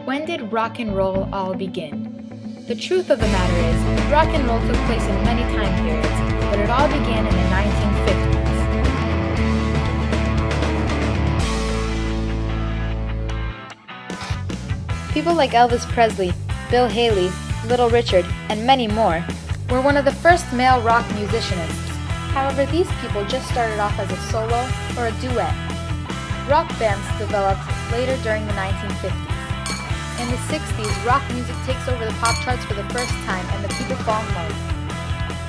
When did rock and roll all begin? The truth of the matter is, rock and roll took place in many time periods, but it all began in the 1950s. People like Elvis Presley, Bill Haley, Little Richard, and many more were one of the first male rock musicians. However, these people just started off as a solo or a duet. Rock bands developed later during the 1950s. In the 60s, rock music takes over the pop charts for the first time and the people fall in love.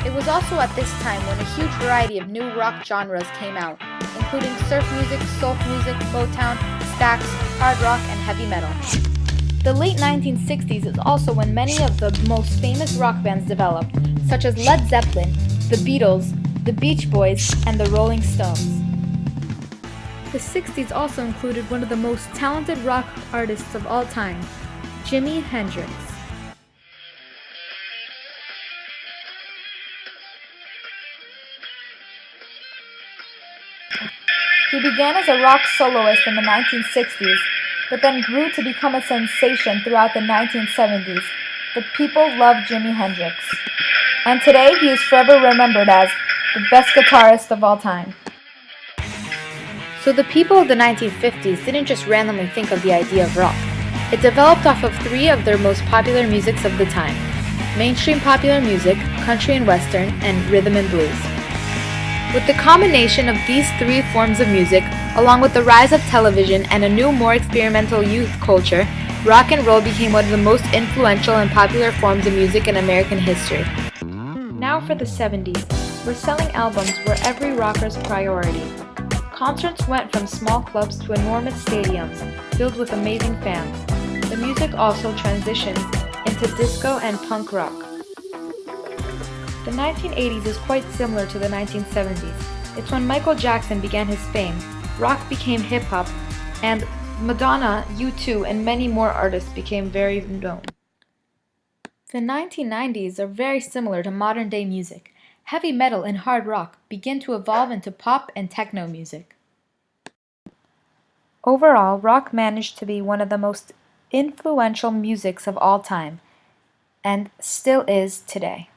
It was also at this time when a huge variety of new rock genres came out, including surf music, soul music, Motown, Stax, hard rock, and heavy metal. The late 1960s is also when many of the most famous rock bands developed, such as Led Zeppelin, the Beatles, the Beach Boys, and the Rolling Stones. The 60s also included one of the most talented rock artists of all time, Jimi Hendrix. He began as a rock soloist in the 1960s, but then grew to become a sensation throughout the 1970s. The people loved Jimi Hendrix. And today he is forever remembered as the best guitarist of all time. So the people of the 1950s didn't just randomly think of the idea of rock. It developed off of three of their most popular musics of the time: mainstream popular music, country and western, and rhythm and blues. With the combination of these three forms of music, along with the rise of television and a new, more experimental youth culture, rock and roll became one of the most influential and popular forms of music in American history. Now for the 70s, where selling albums were every rocker's priority. Concerts went from small clubs to enormous stadiums filled with amazing fans. The music also transitioned into disco and punk rock. The 1980s is quite similar to the 1970s. It's when Michael Jackson began his fame, rock became hip-hop, and Madonna, U2, and many more artists became very known. The 1990s are very similar to modern-day music. Heavy metal and hard rock begin to evolve into pop and techno music. Overall, rock managed to be one of the most influential musics of all time, and still is today.